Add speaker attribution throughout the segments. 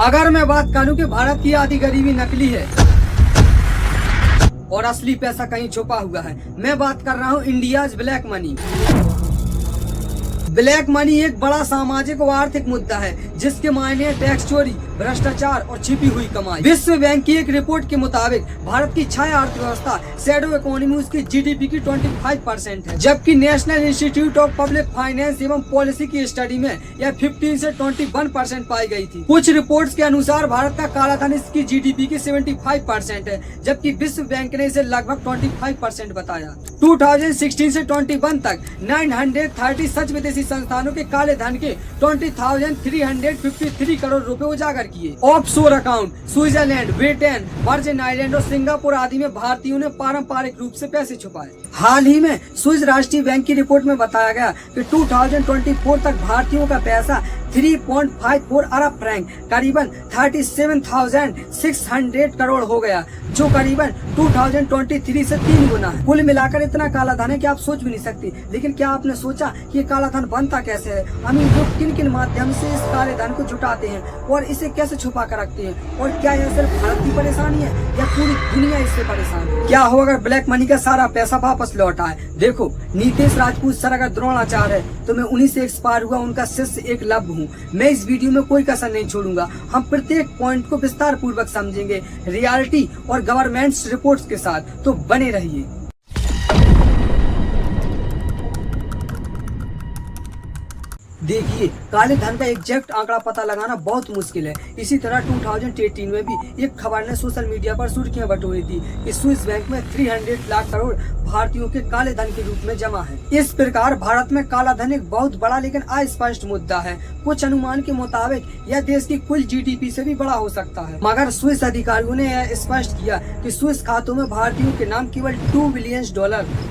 Speaker 1: अगर मैं बात करूं कि भारत की आधी गरीबी नकली है और असली पैसा कहीं छुपा हुआ है, मैं बात कर रहा हूं India's black money. Black money एक बड़ा सामाजिक और आर्थिक मुद्दा है जिसके मायने टैक्स चोरी, भ्रष्टाचार और छिपी हुई कमाई। विश्व बैंक की एक रिपोर्ट के मुताबिक भारत की छाया अर्थव्यवस्था शैडो इकोनॉमी उसकी जीडीपी की 25% है, जबकि national institute of public finance एवं पॉलिसी की स्टडी में यह 15 से 21% पाई गई थी। कुछ रिपोर्ट्स के अनुसार भारत का काला धन इसकी जीडीपी की 75% है, जबकि विश्व बैंक ने इसे लगभग 25% बताया। 2016 से 21 तक 930 सच विदेशी संस्थानों के काले धन के 20,353 करोड़ रुपए उजागर किए। Offshore account Switzerland, Britain, virgin island और सिंगापुर आदि में भारतीयों ने पारंपरिक रूप से पैसे छुपाए। हाल ही में स्विस राष्ट्रीय बैंक की रिपोर्ट में बताया गया कि 2024 तक भारतीयों का पैसा 3.54 अरब फ्रैंक करीबन 37,600 करोड़ हो गया, जो करीबन 2023 से 3 गुना है। कुल मिलाकर इतना काला धन है कि आप सोच भी नहीं सकती। लेकिन क्या आपने सोचा कि ये काला धन बनता कैसे है? अमीर लोग किन किन माध्यम से इस काले धन को जुटाते हैं और इसे कैसे छुपा कर रखते हैं? और क्या यह सिर्फ भारत की परेशानी है या पूरी दुनिया इससे परेशान है? क्या हो अगर ब्लैक मनी का सारा पैसा वापस लौटा है? देखो, नीतीश राजपूत सर अगर द्रोणाचार्य है तो मैं उन्हीं से एक्सपायर हुआ उनका शिष्य एकलव्य हूँ। मैं इस वीडियो में कोई कसर नहीं छोड़ूंगा। हम प्रत्येक पॉइंट को विस्तार पूर्वक समझेंगे रियलिटी और गवर्नमेंट्स रिपोर्ट्स के साथ, तो बने रहिए। देखिए, काले धन का एग्जैक्ट आंकड़ा पता लगाना बहुत मुश्किल है। इसी तरह 2018 में भी एक खबर ने सोशल मीडिया पर सुर्खियां बटोरी थी कि स्विस बैंक में 300 लाख करोड़ भारतीयों के काले धन के रूप में जमा है। इस प्रकार भारत में काला धन एक बहुत बड़ा लेकिन अस्पष्ट मुद्दा है। कुछ अनुमान के मुताबिक यह देश की कुल जीडीपी से भी बड़ा हो सकता है, मगर स्विस अधिकारियों ने यह स्पष्ट किया कि स्विस खातों में भारतीयों के नाम केवल $2 बिलियन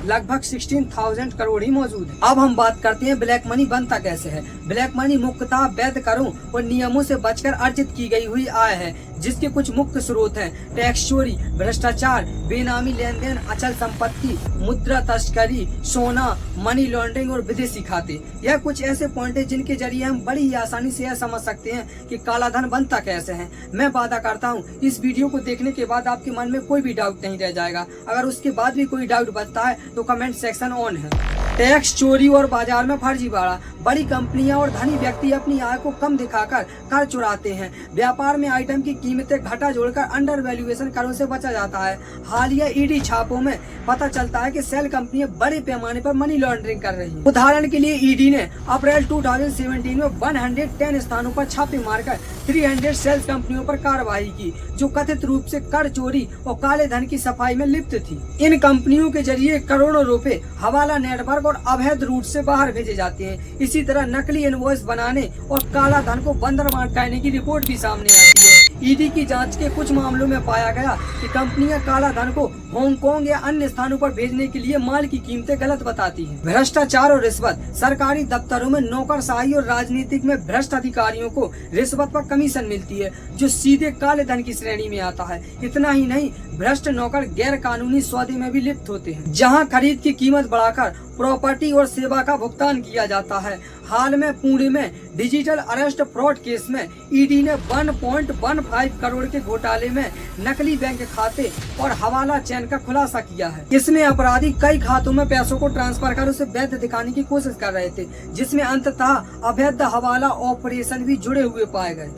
Speaker 1: लगभग 16,000 करोड़ ही मौजूद है। अब हम बात करते हैं ब्लैक मनी बनता कैसे है। ब्लैक मनी मुख्यतः वैध करों और नियमों से बचकर अर्जित की गई हुई आय है, जिसके कुछ मुख्य स्रोत हैं टैक्स चोरी, भ्रष्टाचार, बेनामी लेन देन, अचल संपत्ति, मुद्रा तस्करी, सोना, मनी लॉन्ड्रिंग और विदेशी खाते। यह कुछ ऐसे पॉइंट है जिनके जरिए हम बड़ी ही आसानी से यह समझ सकते हैं कि काला धन बनता कैसे है। मैं वादा करता हूँ इस वीडियो को देखने के बाद आपके मन में कोई भी डाउट नहीं रह जाएगा। अगर उसके बाद भी कोई डाउट बचता है तो कमेंट सेक्शन ऑन है। टैक्स चोरी और बाजार में फर्जीवाड़ा। बड़ी कंपनियां और धनी व्यक्ति अपनी आय को कम दिखाकर कर चुराते हैं। व्यापार में आइटम की कीमतें घटा जोड़कर अंडर वैल्यूएशन करों से बचा जाता है। हालिया ईडी छापों में पता चलता है कि सेल कंपनियां बड़े पैमाने पर मनी लॉन्ड्रिंग कर रही हैं। उदाहरण के लिए ईडी ने अप्रैल 2017 में 110 स्थानों पर छापे मारकर 300 सेल्स कंपनियों पर कार्रवाई की, जो कथित रूप से कर चोरी और काले धन की सफाई में लिप्त थी। इन कंपनियों के जरिए करोड़ों रुपए हवाला नेटवर्क और अवैध रूट से बाहर भेजे जाते हैं। इसी तरह नकली इनवॉइस बनाने और काला धन को बंदरबांट करने की रिपोर्ट भी सामने आती है। ईडी की जांच के कुछ मामलों में पाया गया कि कंपनियां काला धन को हांगकांग या अन्य स्थानों पर भेजने के लिए माल की कीमतें गलत बताती हैं। भ्रष्टाचार और रिश्वत। सरकारी दफ्तरों में नौकरशाही और राजनीतिक में भ्रष्ट अधिकारियों को रिश्वत पर कमीशन मिलती है, जो सीधे काले धन की श्रेणी में आता है। इतना ही नहीं, भ्रष्ट नौकर गैर कानूनी सौदे में भी लिप्त होते हैं, जहां खरीद की कीमत बढ़ाकर प्रॉपर्टी और सेवा का भुगतान किया जाता है। हाल में पुणे में डिजिटल अरेस्ट फ्रॉड केस में ईडी ने 1.15 करोड़ के घोटाले में नकली बैंक खाते और हवाला चैन का खुलासा किया है। इसमें अपराधी कई खातों में पैसों को ट्रांसफर कर उसे वैध दिखाने की कोशिश कर रहे थे, जिसमें अंततः अवैध हवाला ऑपरेशन भी जुड़े हुए पाए गए।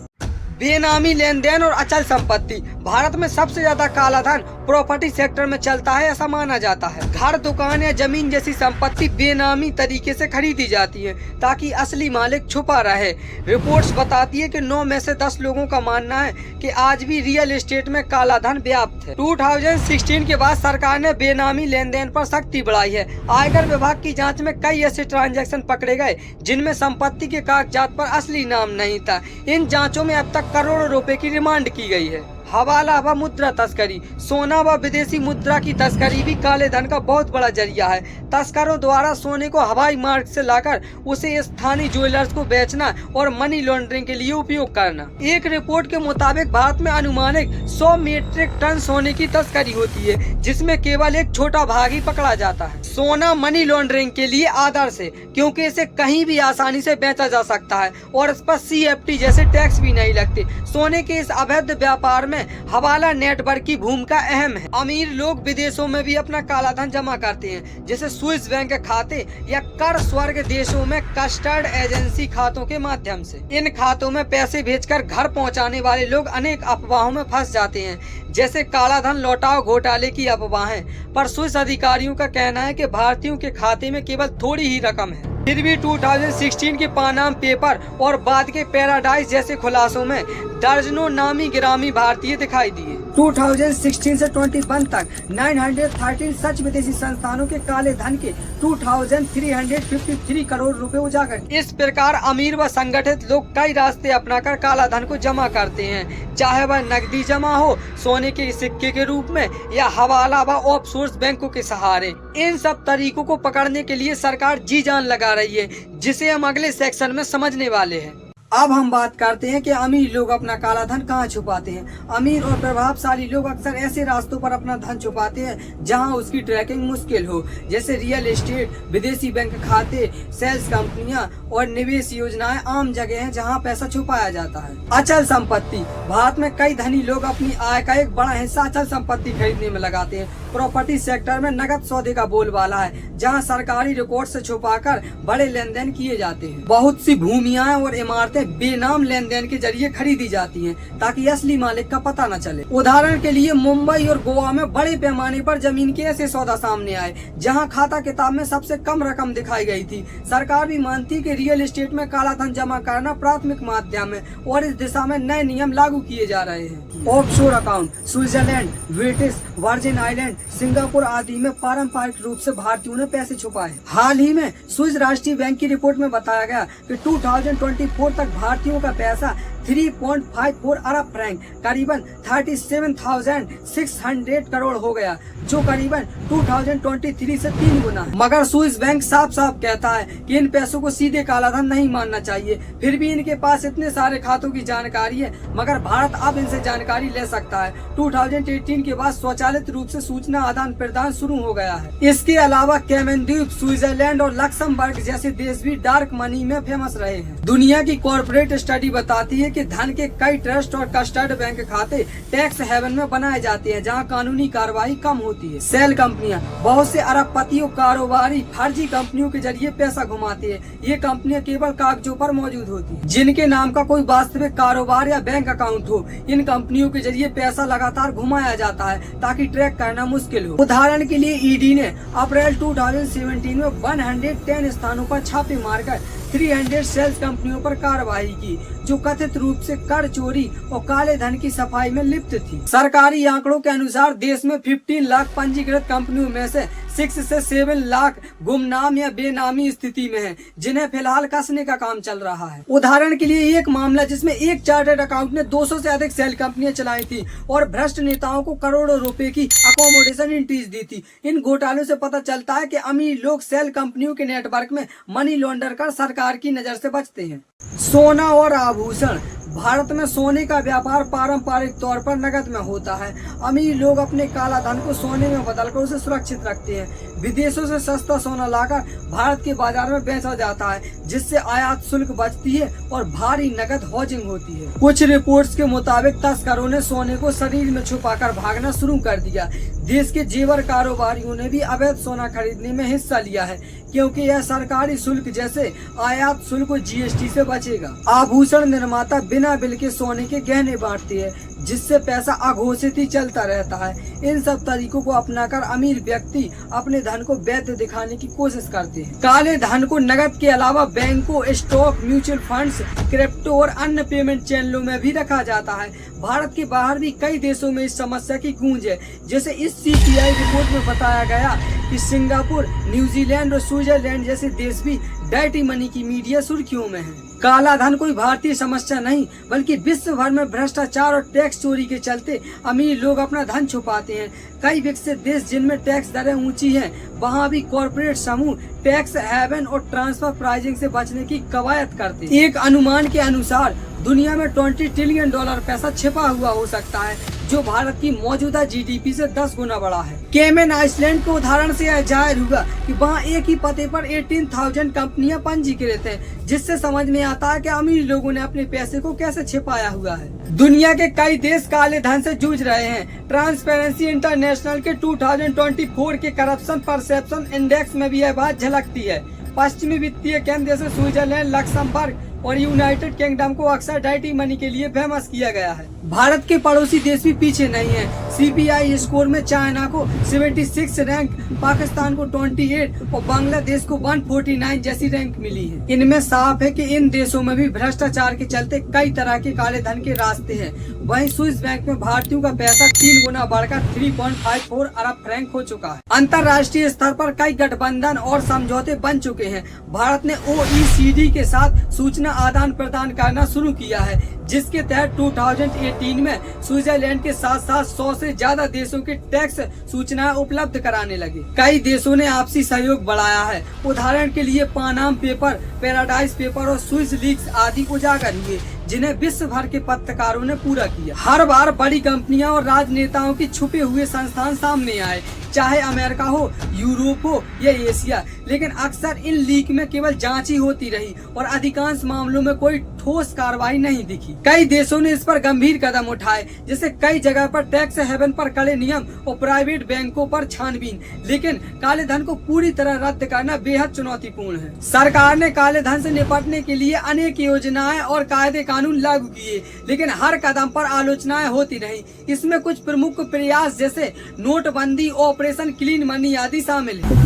Speaker 1: बेनामी लेन देन और अचल संपत्ति। भारत में सबसे ज्यादा काला धन प्रॉपर्टी सेक्टर में चलता है, ऐसा माना जाता है। घर, दुकान या जमीन जैसी संपत्ति बेनामी तरीके से खरीदी जाती है ताकि असली मालिक छुपा रहे। रिपोर्ट्स बताती है कि 9 में से 10 लोगों का मानना है कि आज भी रियल एस्टेट में काला धन व्याप्त है। 2016 के बाद सरकार ने बेनामी लेन देन पर सख्ती बढ़ाई है। आयकर विभाग की जाँच में कई ऐसे ट्रांजैक्शन पकड़े गए जिनमें संपत्ति के कागजात पर असली नाम नहीं था। इन जाँचों में अब तक करोड़ों रुपए की रिमांड की गई है। हवाला व मुद्रा तस्करी। सोना व विदेशी मुद्रा की तस्करी भी काले धन का बहुत बड़ा जरिया है। तस्करों द्वारा सोने को हवाई मार्ग से लाकर उसे स्थानीय ज्वेलर्स को बेचना और मनी लॉन्ड्रिंग के लिए उपयोग करना। एक रिपोर्ट के मुताबिक भारत में अनुमानित 100 मीट्रिक टन सोने की तस्करी होती है, जिसमें केवल एक छोटा भाग ही पकड़ा जाता है। सोना मनी लॉन्ड्रिंग के लिए आदर्श है, क्योंकि इसे कहीं भी आसानी से बेचा जा सकता है और इस पर CFT जैसे टैक्स भी नहीं लगते। सोने के इस अवैध व्यापार में हवाला नेटवर्क की भूमिका अहम है। अमीर लोग विदेशों में भी अपना काला धन जमा करते हैं, जैसे स्विस बैंक खाते या कर स्वर्ग देशों में कस्टर्ड एजेंसी खातों के माध्यम से। इन खातों में पैसे भेजकर घर पहुंचाने वाले लोग अनेक अफवाहों में फंस जाते हैं, जैसे काला धन लौटाओ घोटाले की अफवाहें। पर स्विस अधिकारियों का कहना है कि भारतीयों के खाते में केवल थोड़ी ही रकम है। फिर भी 2016 के पानाम पेपर और बाद के पैराडाइज जैसे खुलासों में दर्जनों नामी गिरामी भारतीय दिखाई दिए। 2016 से 21 तक 913 सच विदेशी संस्थानों के काले धन के 2353 करोड़ रुपए उजागर। इस प्रकार अमीर व संगठित लोग कई रास्ते अपनाकर काला धन को जमा करते हैं, चाहे वह नकदी जमा हो, सोने के सिक्के के रूप में या हवाला व ऑफशोर बैंकों के सहारे। इन सब तरीकों को पकड़ने के लिए सरकार जी जान लगा रही है, जिसे हम अगले सेक्शन में समझने वाले हैं। अब हम बात करते हैं कि अमीर लोग अपना काला धन कहाँ छुपाते हैं। अमीर और प्रभावशाली लोग अक्सर ऐसे रास्तों पर अपना धन छुपाते हैं जहां उसकी ट्रैकिंग मुश्किल हो, जैसे रियल एस्टेट, विदेशी बैंक खाते, सेल्स कंपनियां और निवेश योजनाएं आम जगह हैं जहां पैसा छुपाया जाता है। अचल संपत्ति। भारत में कई धनी लोग अपनी आय का एक बड़ा हिस्सा अचल संपत्ति खरीदने में लगाते हैं। प्रॉपर्टी सेक्टर में नकद सौदे का बोलबाला है, जहां सरकारी रिकॉर्ड से छुपाकर बड़े लेन देन किए जाते हैं। बहुत सी भूमियां और इमारतें बेनाम लेन देन के जरिए खरीदी जाती हैं, ताकि असली मालिक का पता न चले। उदाहरण के लिए मुंबई और गोवा में बड़े पैमाने पर जमीन के ऐसे सौदा सामने आए जहां खाता किताब में सबसे कम रकम दिखाई गई थी। सरकार भी मानती कि रियल एस्टेट में काला धन जमा करना प्राथमिक माध्यम है और इस दिशा में नए नियम लागू किए जा रहे हैं। Offshore account. Switzerland, British virgin island, Singapore आदि में पारंपरिक रूप से भारतीयों ने पैसे छुपाए। हाल ही में स्विस राष्ट्रीय बैंक की रिपोर्ट में बताया गया कि 2024 तक भारतीयों का पैसा 3.54 अरब फ्रैंक करीबन 37,600 करोड़ हो गया, जो करीबन 2023 से 3 गुना है। मगर स्विस बैंक साफ साफ कहता है कि इन पैसों को सीधे काला धन नहीं मानना चाहिए। फिर भी इनके पास इतने सारे खातों की जानकारी है, मगर भारत अब इनसे जानकारी ले सकता है। 2018 के बाद स्वचालित रूप से सूचना आदान प्रदान शुरू हो गया है। इसके अलावा कैमन द्वीप, स्विट्जरलैंड और लक्समबर्ग जैसे देश भी डार्क मनी में फेमस रहे हैं। दुनिया की कॉर्पोरेट स्टडी बताती है कि धन के कई ट्रस्ट और कस्टर्ड बैंक खाते टैक्स हेवन में बनाए जाते हैं, जहां कानूनी कार्रवाई कम होती है। सेल कंपनियां। बहुत से अरबपतियों कारोबारी फर्जी कंपनियों के जरिए पैसा घुमाते हैं। ये कंपनियां केवल कागजों पर मौजूद होती हैं, जिनके नाम का कोई वास्तविक कारोबार या बैंक अकाउंट हो। इन कंपनियों के जरिए पैसा लगातार घुमाया जाता है ताकि ट्रैक करना मुश्किल हो। उदाहरण के लिए ईडी ने अप्रैल 2017 में 110 स्थानों पर छापे मारकर 300 सेल्स कंपनियों पर कार्रवाई की, जो कथित रूप से कर चोरी और काले धन की सफाई में लिप्त थी। सरकारी आंकड़ों के अनुसार देश में 15 लाख पंजीकृत कंपनियों में से 6 से 7 लाख गुमनाम या बेनामी स्थिति में हैं, जिन्हें फिलहाल कसने का काम चल रहा है। उदाहरण के लिए एक मामला जिसमें एक चार्टर्ड अकाउंट ने 200 से अधिक सेल कंपनियां चलाई थी और भ्रष्ट नेताओं को करोड़ों रुपए की अकोमोडेशन एंट्रीज दी थी। इन घोटालों से पता चलता है कि अमीर लोग सेल कंपनियों के नेटवर्क में मनी लॉन्डर कर सरकार की नजर से बचते हैं। सोना और आभूषण। भारत में सोने का व्यापार पारंपरिक तौर पर नकद में होता है। अमीर लोग अपने काला धन को सोने में बदलकर उसे सुरक्षित रखते हैं। विदेशों से सस्ता सोना लाकर भारत के बाजार में बेचा जाता है, जिससे आयात शुल्क बचती है और भारी नकद हॉजिंग होती है। कुछ रिपोर्ट्स के मुताबिक तस्करों ने सोने को शरीर में छुपाकर भागना शुरू कर दिया। देश के जेवर कारोबारियों ने भी अवैध सोना खरीदने में हिस्सा लिया है, क्योंकि यह सरकारी शुल्क जैसे आयात शुल्क और GST से बचेगा। आभूषण निर्माता बिना बिल के सोने के गहने बांटते हैं, जिससे पैसा अघोषित ही चलता रहता है। इन सब तरीकों को अपनाकर अमीर व्यक्ति अपने धन को वैध दिखाने की कोशिश करते हैं। काले धन को नकद के अलावा बैंकों, स्टॉक, म्यूचुअल फंड्स, क्रिप्टो और अन्य पेमेंट चैनलों में भी रखा जाता है। भारत के बाहर भी कई देशों में इस समस्या की गूंज है। जैसे इस CPI रिपोर्ट में बताया गया कि सिंगापुर, न्यूजीलैंड और स्विट्जरलैंड जैसे देश भी डर्टी मनी की मीडिया सुर्खियों में है। काला धन कोई भारतीय समस्या नहीं, बल्कि विश्व भर में भ्रष्टाचार और टैक्स चोरी के चलते अमीर लोग अपना धन छुपाते हैं। कई विकसित देश जिनमें टैक्स दरें ऊंची हैं, वहां भी कॉर्पोरेट समूह टैक्स हेवन और ट्रांसफर प्राइसिंग से बचने की कवायद करते हैं। एक अनुमान के अनुसार दुनिया में $20 ट्रिलियन पैसा छिपा हुआ हो सकता है, जो भारत की मौजूदा जीडीपी से 10 गुना बड़ा है। केमन आइसलैंड के उदाहरण से यह जाहिर हुआ कि वहाँ एक ही पते पर 18,000 कंपनियां पंजीकृत हैं, जिससे समझ में आता है कि अमीर लोगों ने अपने पैसे को कैसे छिपाया हुआ है। दुनिया के कई देश काले धन से जूझ रहे हैं। ट्रांसपेरेंसी इंटरनेशनल के 2024 के करप्शन परसेप्शन इंडेक्स में भी यह बात झलकती है। पश्चिमी वित्तीय केंद्र जैसे स्विट्जरलैंड, लक्समबर्ग और यूनाइटेड किंगडम को अक्सर डर्टी मनी के लिए फेमस किया गया है। भारत के पड़ोसी देश भी पीछे नहीं है। CPI स्कोर में चाइना को 76 रैंक, पाकिस्तान को 28 और बांग्लादेश को 149 जैसी रैंक मिली है। इनमें साफ है कि इन देशों में भी भ्रष्टाचार के चलते कई तरह के काले धन के रास्ते हैं। वहीं स्विस बैंक में भारतीयों का पैसा 3 गुना बढ़कर 3.54 अरब फ्रैंक हो चुका है। अंतर्राष्ट्रीय स्तर पर कई गठबंधन और समझौते बन चुके हैं। भारत ने OECD के साथ सूचना आदान प्रदान करना शुरू किया है, जिसके तहत 2018 में स्विट्जरलैंड के साथ साथ 100 से ज्यादा देशों के टैक्स सूचनाएं उपलब्ध कराने लगे। कई देशों ने आपसी सहयोग बढ़ाया है। उदाहरण के लिए पानाम पेपर, पैराडाइज पेपर और स्विस लीक्स आदि उजागर हुए, जिन्हें विश्व भर के पत्रकारों ने पूरा किया। हर बार बड़ी कंपनियां और राजनेताओं के छुपे हुए संस्थान सामने आए, चाहे अमेरिका हो, यूरोप हो या एशिया, लेकिन अक्सर इन लीक में केवल जांच ही होती रही और अधिकांश मामलों में कोई ठोस कार्रवाई नहीं दिखी। कई देशों ने इस पर गंभीर कदम उठाए, जैसे कई जगह पर टैक्स हेवन पर कड़े नियम और प्राइवेट बैंकों पर छानबीन, लेकिन काले धन को पूरी तरह रद्द करना बेहद चुनौतीपूर्ण है। सरकार ने काले धन से निपटने के लिए अनेक योजनाएं और कायदे कानून लागू किए, लेकिन हर कदम पर आलोचनाएं होती रही। इसमें कुछ प्रमुख प्रयास जैसे नोटबंदी, ऑपरेशन क्लीन मनी आदि शामिल है।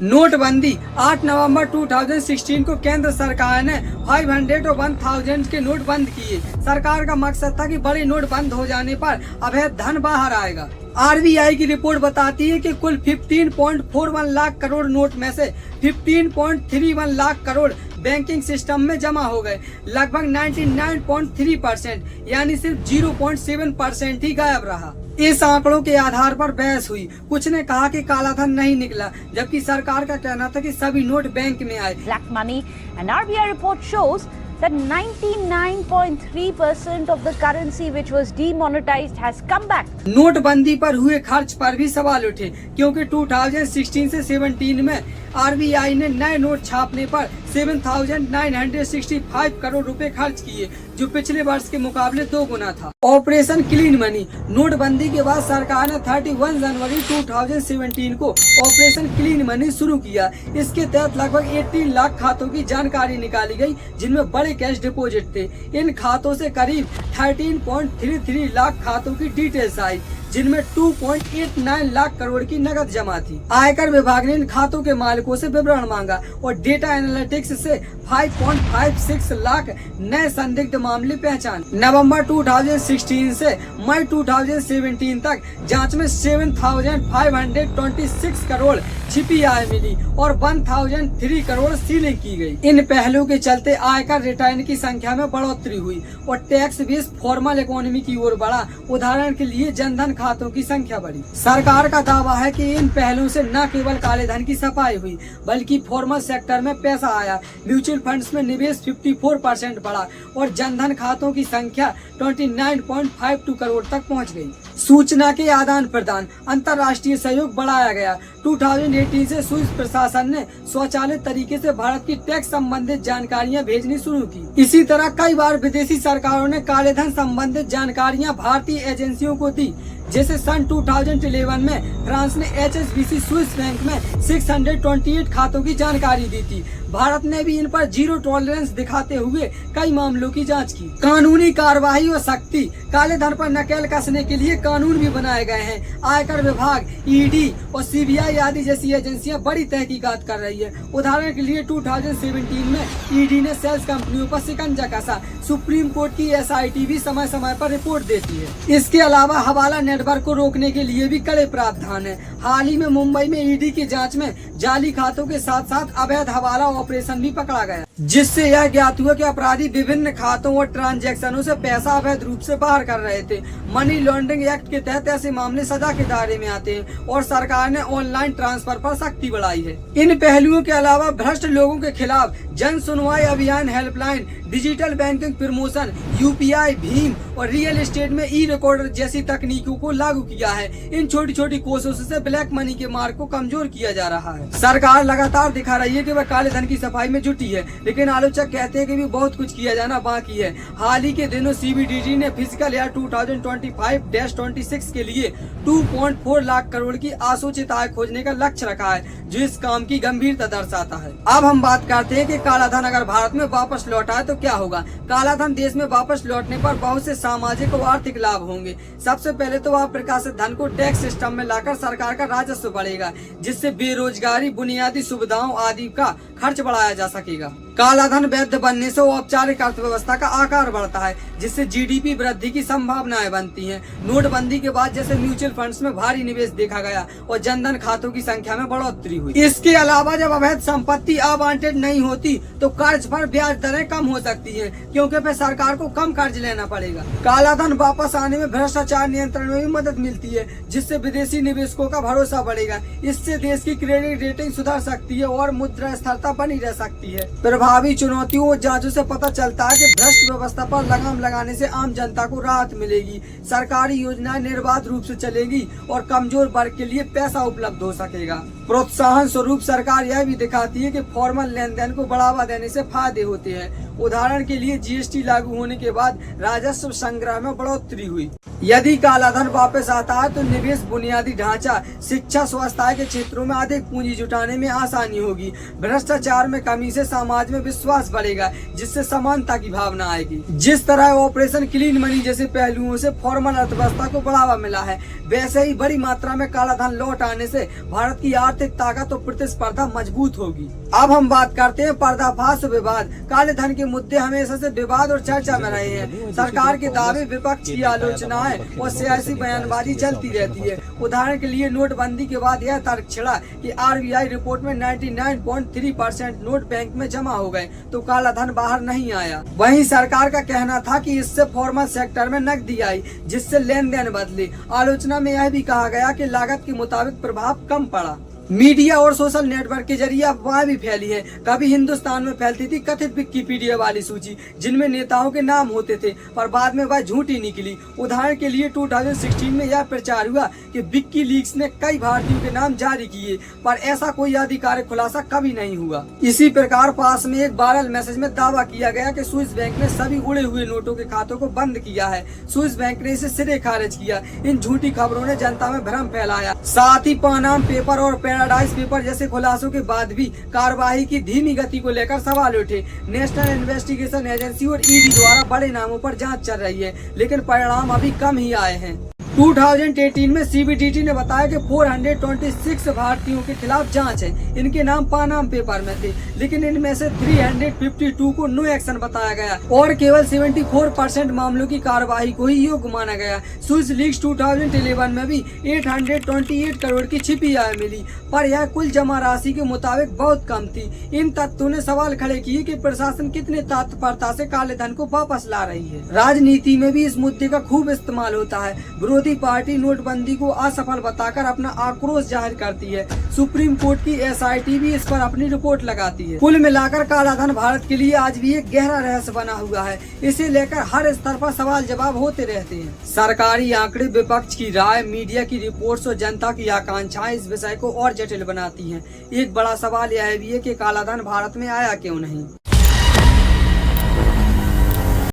Speaker 1: नोटबंदी 8 नवंबर 2016 को केंद्र सरकार ने 500 और 1000 के नोट बंद किए। सरकार का मकसद था कि बड़े नोट बंद हो जाने पर अवैध धन बाहर आएगा। RBI की रिपोर्ट बताती है कि कुल 15.41 लाख करोड़ नोट में से 15.31 लाख करोड़ बैंकिंग सिस्टम में जमा हो गए। लगभग 99.3% यानी सिर्फ 0.7% ही गायब रहा। इस आंकड़ों के आधार पर बहस हुई। कुछ ने कहा कि काला धन नहीं निकला, जबकि सरकार का कहना था कि सभी नोट बैंक में आए।
Speaker 2: Black money and RBI report shows that 99.3% of the currency which was demonetized has come back.
Speaker 1: नोटबंदी पर हुए खर्च पर भी सवाल उठे, क्योंकि 2016 से 17 में RBI ने नए नोट छापने पर 7,965 करोड़ रुपए खर्च किए, जो पिछले वर्ष के मुकाबले 2 गुना था। ऑपरेशन क्लीन मनी, नोटबंदी के बाद सरकार ने 31 जनवरी 2017 को ऑपरेशन क्लीन मनी शुरू किया। इसके तहत लगभग 18 लाख खातों की जानकारी निकाली गई, जिनमें बड़े कैश डिपॉजिट थे। इन खातों से करीब 13.33 लाख खातों की डिटेल्स आई, जिनमें 2.89 लाख करोड़ की नकद जमा थी। आयकर विभाग ने इन खातों के मालिकों से विवरण मांगा और डेटा एनालिटिक्स से 5.56 लाख नए संदिग्ध मामले पहचान। नवंबर 2016 से मई 2017 तक जांच में 7,526 करोड़ छिपी आय मिली और 1,003 करोड़ सीलिंग की गई। इन पहलुओं के चलते आयकर रिटर्न की संख्या में बढ़ोतरी हुई और टैक्स बेस फॉर्मल इकोनॉमी की ओर बढ़ा। उदाहरण के लिए जनधन खातों की संख्या बढ़ी। सरकार का दावा है कि इन पहलों से न केवल काले धन की सफाई हुई, बल्कि फॉर्मल सेक्टर में पैसा आया। म्यूचुअल फंड्स में निवेश 54% बढ़ा और जनधन खातों की संख्या 29.52 करोड़ तक पहुंच गई। सूचना के आदान प्रदान, अंतर्राष्ट्रीय सहयोग बढ़ाया गया। 2018 से स्विस प्रशासन ने स्वचालित तरीके से भारत की टैक्स संबंधित जानकारियां भेजनी शुरू की। इसी तरह कई बार विदेशी सरकारों ने काले धन संबंधित जानकारियां भारतीय एजेंसियों को दी। जैसे सन 2011 में फ्रांस ने HSBC स्विस बैंक में 628 खातों की जानकारी दी थी। भारत ने भी इन पर जीरो टॉलरेंस दिखाते हुए कई मामलों की जांच की। कानूनी कार्रवाई और सख्ती, काले धन पर नकेल कसने के लिए कानून भी बनाए गए हैं। आयकर विभाग, ED और CBI आदि जैसी एजेंसियां बड़ी तहकीकात कर रही है। उदाहरण के लिए 2017 में ED ने सेल्स कंपनियों पर शिकंजा कसा। सुप्रीम कोर्ट की SIT भी समय समय पर रिपोर्ट देती है। इसके अलावा हवाला नेटवर्क को रोकने के लिए भी कड़े प्रावधान है। हाल ही में मुंबई में ईडी की जांच में जाली खातों के साथ साथ अवैध हवाला ऑपरेशन भी पकड़ा गया, जिससे यह ज्ञात हुआ कि अपराधी विभिन्न खातों और ट्रांजैक्शनों से पैसा अवैध रूप से बाहर कर रहे थे। मनी लॉन्ड्रिंग एक्ट के तहत ऐसे मामले सजा के दायरे में आते हैं और सरकार ने ऑनलाइन ट्रांसफर पर सख्ती बढ़ाई है। इन पहलुओं के अलावा भ्रष्ट लोगों के खिलाफ जन सुनवाई अभियान, helpline, digital banking promotion, UPI, Bhim और रियल एस्टेट में ई रिकॉर्डर जैसी तकनीकों को लागू किया है। इन छोटी छोटी कोशिशों से ब्लैक मनी के मार्ग को कमजोर किया जा रहा है। सरकार लगातार दिखा रही है कि वह काले धन की सफाई में जुटी है, लेकिन आलोचक कहते हैं कि भी बहुत कुछ किया जाना बाकी है। हाल ही के दिनों सीबीडीटी ने फिजिकल ईयर 2025-26 के लिए 2.4 लाख करोड़ की आसूचित आय खोजने का लक्ष्य रखा है, जो इस काम की गंभीरता दर्शाता है। अब हम बात करते हैं कि काला धन अगर भारत में वापस लौटा है तो क्या होगा। काला धन देश में वापस लौटने पर बहुत से सामाजिक और आर्थिक लाभ होंगे। सबसे पहले तो अप्रकाशित धन को टैक्स सिस्टम में लाकर सरकार का राजस्व बढ़ेगा, जिससे बेरोजगारी, बुनियादी सुविधाओं आदि का खर्च बढ़ाया जा सकेगा। काला धन वैध बनने से औपचारिक अर्थव्यवस्था का आकार बढ़ता है, जिससे जीडीपी वृद्धि की संभावनाएं बनती हैं। नोटबंदी के बाद जैसे म्यूचुअल फंड्स में भारी निवेश देखा गया और जनधन खातों की संख्या में बढ़ोतरी हुई। इसके अलावा जब अवैध संपत्ति आवंटित नहीं होती तो कर्ज पर ब्याज दरें कम हो सकती हैं, क्योंकि फिर सरकार को कम कर्ज लेना पड़ेगा। काला धन वापस आने में भ्रष्टाचार नियंत्रण में भी मदद मिलती है, जिससे विदेशी निवेशकों का भरोसा बढ़ेगा। इससे देश की क्रेडिट रेटिंग सुधर सकती है और मुद्रा स्थिरता बनी रह सकती है। प्रभावी चुनौतियों और जांचों से पता चलता है कि भ्रष्ट व्यवस्था पर लगाम लगाने से आम जनता को राहत मिलेगी, सरकारी योजनाएं निर्बाध रूप से चलेगी और कमजोर वर्ग के लिए पैसा उपलब्ध हो सकेगा। प्रोत्साहन स्वरूप सरकार यह भी दिखाती है कि फॉर्मल लेन देन को बढ़ावा देने से फायदे होते हैं। उदाहरण के लिए जीएसटी लागू होने के बाद राजस्व संग्रह में बढ़ोतरी हुई। यदि काला धन वापस आता है तो निवेश, बुनियादी ढांचा, शिक्षा, स्वास्थ्य के क्षेत्रों में अधिक पूंजी जुटाने में आसानी होगी। भ्रष्टाचार में कमी से समाज में विश्वास बढ़ेगा, जिससे समानता की भावना आएगी। जिस तरह ऑपरेशन क्लीन मनी जैसे पहलुओं से फॉर्मल अर्थव्यवस्था को बढ़ावा मिला है, वैसे ही बड़ी मात्रा में काला धन लौट आने से भारत की आर्थिक ताकत और प्रतिस्पर्धा मजबूत होगी। अब हम बात करते हैं पर्दाफाश विवाद। काले धन के मुद्दे हमेशा से विवाद और चर्चा में रहे हैं। सरकार के दावे, विपक्ष की आलोचनाएं और सियासी बयानबाजी चलती रहती है। उदाहरण के लिए नोटबंदी के बाद यह तर्क छिड़ा कि आरबीआई रिपोर्ट में 99.3% नोट बैंक में जमा हो गए तो काला धन बाहर नहीं आया। वहीं सरकार का कहना था कि इससे फॉर्मल सेक्टर में नकदी आई, जिससे लेन देन बदली। आलोचना में यह भी कहा गया कि लागत के मुताबिक प्रभाव कम पड़ा। मीडिया और सोशल नेटवर्क के जरिए अफवाह भी फैली है। कभी हिंदुस्तान में फैलती थी कथित विकिपीडिया वाली सूची, जिनमें नेताओं के नाम होते थे, पर बाद में वह झूठी निकली। उदाहरण के लिए 2016 में यह प्रचार हुआ कि विकीलीक्स ने कई भारतीयों के नाम जारी किए, पर ऐसा कोई आधिकारिक खुलासा कभी नहीं हुआ। इसी प्रकार पास में एक वायरल मैसेज में दावा किया गया कि स्विस बैंक ने सभी उड़े हुए नोटों के खातों को बंद किया है। स्विस बैंक ने इसे सिरे खारिज किया। इन झूठी खबरों ने जनता में भ्रम फैलाया। साथ ही पानाम पेपर और पैराडाइज पेपर जैसे खुलासों के बाद भी कार्रवाई की धीमी गति को लेकर सवाल उठे। नेशनल इन्वेस्टिगेशन एजेंसी और ईडी द्वारा बड़े नामों पर जांच चल रही है, लेकिन परिणाम अभी कम ही आए हैं। 2018 में सीबीडीटी ने बताया कि 426 भारतीयों के खिलाफ जांच है। इनके नाम पानाम पेपर में थे, लेकिन इनमें से 352 को नो एक्शन बताया गया और केवल 74% मामलों की कार्रवाई को ही योग्य माना गया। स्विस लीक्स 2011 में भी 828 करोड़ की छिपी आय मिली, पर यह कुल जमा राशि के मुताबिक बहुत कम थी। इन तथ्यों ने सवाल खड़े किए कि प्रशासन कितने तत्परता से काले धन को वापस ला रही है। राजनीति में भी इस मुद्दे का खूब इस्तेमाल होता है। विरोधी पार्टी नोटबंदी को असफल बताकर अपना आक्रोश जाहिर करती है। सुप्रीम कोर्ट की एसआईटी भी इस पर अपनी रिपोर्ट लगाती है। कुल मिलाकर काला धन भारत के लिए आज भी एक गहरा रहस्य बना हुआ है। इसे लेकर हर स्तर पर सवाल जवाब होते रहते हैं। सरकारी आंकड़े, विपक्ष की राय, मीडिया की रिपोर्ट्स और जनता की आकांक्षाएं इस विषय को और जटिल बनाती हैं। एक बड़ा सवाल यह भी है कि काला धन भारत में आया क्यों नहीं।